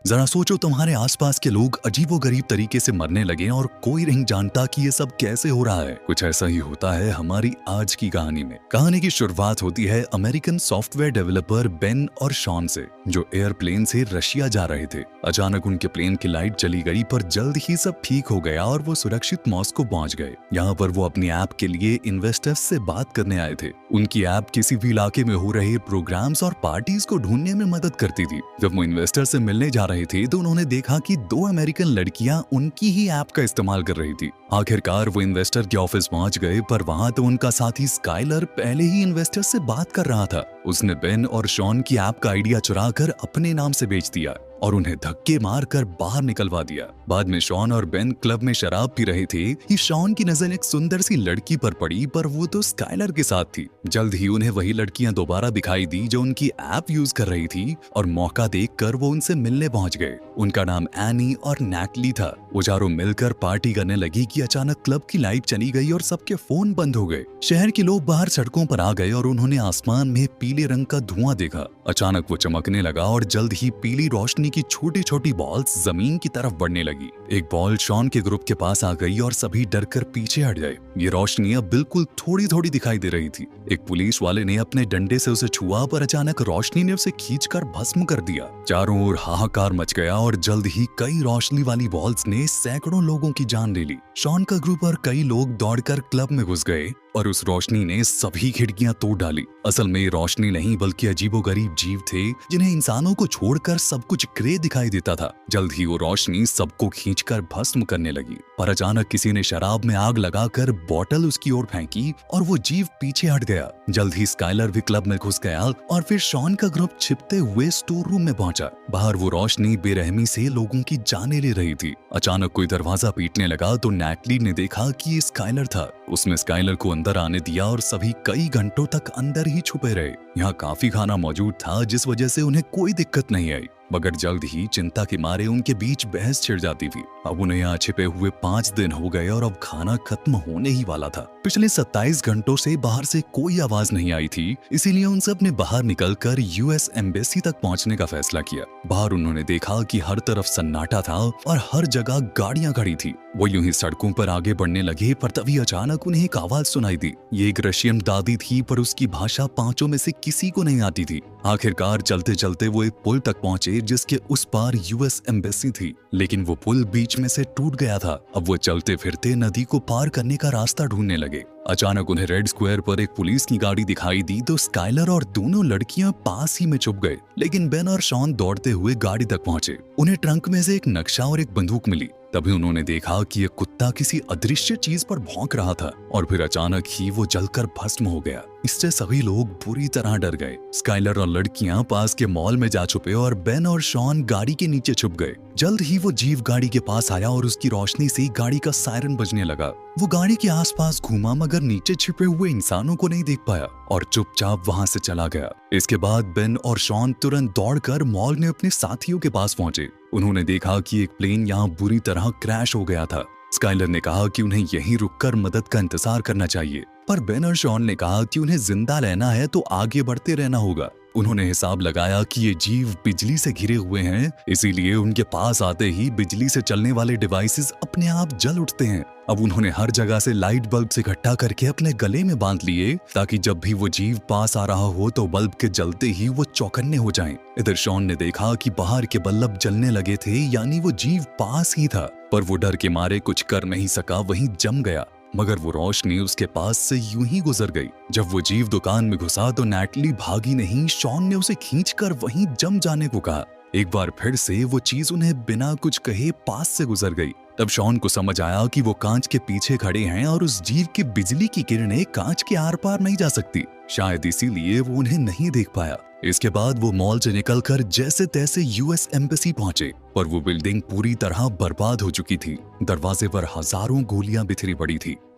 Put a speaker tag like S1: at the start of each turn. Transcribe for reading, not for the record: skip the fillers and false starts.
S1: जरा सोचो, तुम्हारे आसपास के लोग अजीबोगरीब तरीके से मरने लगे और कोई नहीं जानता कि ये सब कैसे हो रहा है। कुछ ऐसा ही होता है हमारी आज की कहानी में। कहानी की शुरुआत होती है अमेरिकन सॉफ्टवेयर डेवलपर बेन और शॉन से, जो एयरप्लेन से रशिया जा रहे थे। अचानक उनके प्लेन की लाइट चली गई, पर जल्द ही सब ठीक हो गया और वो सुरक्षित मॉस्को पहुंच गए। यहाँ पर वो अपनी ऐप के लिए इन्वेस्टर्स से बात करने आए थे। उनकी ऐप किसी भी इलाके में हो रहे प्रोग्राम्स और पार्टीज को ढूंढने में मदद करती थी। जब वो इन्वेस्टर से मिलने जा रहे थे तो उन्होंने देखा कि दो अमेरिकन लड़कियां उनकी ही ऐप का इस्तेमाल कर रही थी। आखिरकार वो इन्वेस्टर के ऑफिस पहुंच गए, पर वहां तो उनका साथी स्काइलर पहले ही इन्वेस्टर से बात कर रहा था। उसने बेन और शॉन की ऐप का आइडिया चुराकर अपने नाम से बेच दिया और उन्हें धक्के मारकर बाहर निकलवा दिया। बाद में शॉन और बेन क्लब में शराब पी रहे थे कि शॉन की नजर एक सुंदर सी लड़की पर पड़ी, पर वो तो स्काइलर के साथ थी। जल्द ही उन्हें वही लड़कियां दोबारा दिखाई दी जो उनकी ऐप यूज कर रही थी, और मौका देखकर वो उनसे मिलने पहुंच गए। उनका नाम एनी और नैटली था। वो चारों मिलकर पार्टी करने लगी कि अचानक क्लब की लाइट चली गई और सबके फोन बंद हो गए। शहर के लोग बाहर सड़कों पर आ गए और उन्होंने आसमान में पीले रंग का धुआं देखा। अचानक वो चमकने लगा और जल्द ही पीली रोशनी की छोटी छोटी बॉल्स जमीन की तरफ बढ़ने लगी। एक बॉल शॉन के ग्रुप के पास आ गई और सभी डरकर पीछे हट गए। ये रोशनी अब बिल्कुल थोड़ी थोड़ी दिखाई दे रही थी। एक पुलिस वाले ने अपने डंडे से उसे छुआ, पर अचानक रोशनी ने उसे खींचकर भस्म कर दिया। चारों ओर हाहाकार मच गया और जल्द ही कई रोशनी वाली बॉल्स ने सैकड़ों लोगों की जान ले ली। शॉन का ग्रुप और कई लोग दौड़कर क्लब में घुस गए और उस रोशनी ने सभी खिड़कियां तोड़ डाली। असल में रोशनी नहीं बल्कि अजीबोगरीब जीव थे, जिन्हें इंसानों को छोड़कर सब कुछ ग्रे दिखाई देता था। जल्द ही वो रोशनी सबको खींचकर भस्म करने लगी, पर अचानक किसी ने शराब में आग लगाकर बोतल उसकी ओर फेंकी और वो जीव पीछे हट गया। जल्द ही स्काइलर भी क्लब में घुस गया और फिर शॉन का ग्रुप छिपते हुए स्टोर रूम में पहुंचा। बाहर वो रोशनी बेरहमी से लोगों की जानें ले रही थी। अचानक कोई दरवाजा पीटने लगा तो नैटली ने देखा कि ये स्काइलर था। उसने स्काइलर को अंदर आने दिया और सभी कई घंटों तक अंदर ही छुपे रहे। यहाँ काफी खाना मौजूद था, जिस वजह से उन्हें कोई दिक्कत नहीं आई, मगर जल्द ही चिंता के मारे उनके बीच बहस छिड़ जाती थी। अब उन्हें यहाँ छिपे हुए 5 दिन हो गए और अब खाना खत्म होने ही वाला था। पिछले 27 घंटों से बाहर से कोई आवाज नहीं आई थी, इसीलिए उन सब ने बाहर निकलकर यूएस एम्बेसी तक पहुंचने का फैसला किया। बाहर उन्होंने देखा कि हर तरफ सन्नाटा था और हर जगह गाड़ियां खड़ी थी। वो यूं ही सड़कों पर आगे बढ़ने लगे, पर तभी अचानक उन्हें एक आवाज सुनाई दी। ये एक रशियन दादी थी, पर उसकी भाषा पांचों में से किसी को नहीं आती थी। आखिरकार चलते चलते वो एक पुल तक पहुंचे, जिसके उस पार यूएस एम्बेसी थी, लेकिन वो पुल बीच में से टूट गया था। अब वो चलते फिरते नदी को पार करने का रास्ता ढूंढने लगे। अचानक उन्हें रेड स्क्वायर पर एक पुलिस की गाड़ी दिखाई दी तो स्काइलर और दोनों लड़कियां पास ही में छुप गए, लेकिन बेन और शॉन दौड़ते हुए गाड़ी तक पहुंचे। उन्हें ट्रंक में से एक नक्शा और एक बंदूक मिली। तभी उन्होंने देखा कि एक कुत्ता किसी अदृश्य चीज पर भौंक रहा था और फिर अचानक ही वो जलकर भस्म हो गया। इससे सभी लोग बुरी तरह डर गए। स्काइलर और लड़कियां पास के मॉल में जा छुपे और बेन और शॉन गाड़ी के नीचे छुप गए। जल्द ही वो जीव गाड़ी के पास आया और उसकी रोशनी से गाड़ी का सायरन बजने लगा। वो गाड़ी के आसपास घूमा, मगर नीचे छिपे हुए इंसानों को नहीं देख पाया और चुपचाप वहां से चला गया। इसके बाद बेन और शॉन तुरंत दौड़कर मॉल में अपने साथियों के पास पहुंचे। उन्होंने देखा कि एक प्लेन यहाँ बुरी तरह क्रैश हो गया था। स्काइलर ने कहा कि उन्हें यहीं रुककर मदद का इंतजार करना चाहिए, पर बेन और शॉन ने कहा कि उन्हें जिंदा रहना है तो आगे बढ़ते रहना होगा। उन्होंने हिसाब लगाया कि ये जीव बिजली से घिरे हुए हैं, इसीलिए उनके पास आते ही बिजली से चलने वाले डिवाइसेस अपने आप जल उठते हैं। अब उन्होंने हर जगह से लाइट बल्ब इकट्ठा करके अपने गले में बांध लिए, ताकि जब भी वो जीव पास आ रहा हो तो बल्ब के जलते ही वो चौकन्ने हो जाएं। इधर शॉन ने देखा कि बाहर के बल्ब जलने लगे थे, यानी वो जीव पास ही था, पर वो डर के मारे कुछ कर नहीं सका, वहीं जम गया। मगर वो रोशनी उसके पास से यूं ही गुजर गई। जब वो जीव दुकान में घुसा तो नैटली भागी नहीं, शॉन ने उसे खींचकर वहीं जम जाने को कहा। एक बार फिर से वो चीज उन्हें बिना कुछ कहे पास से गुजर गई। तब शॉन को समझ आया कि वो कांच के पीछे खड़े हैं और उस जीव की बिजली की किरणें कांच के आर पार नहीं जा सकती। शायद इसीलिए वो उन्हें नहीं देख पाया। इसके बाद वो मॉल से निकलकर जैसे तैसे यूएस एम्बेसी पहुंचे, पर वो बिल्डिंग पूरी तरह बर्बाद हो चुकी थी। दरवाजे पर हजारों गोलियां बिखरी पड़ी थी।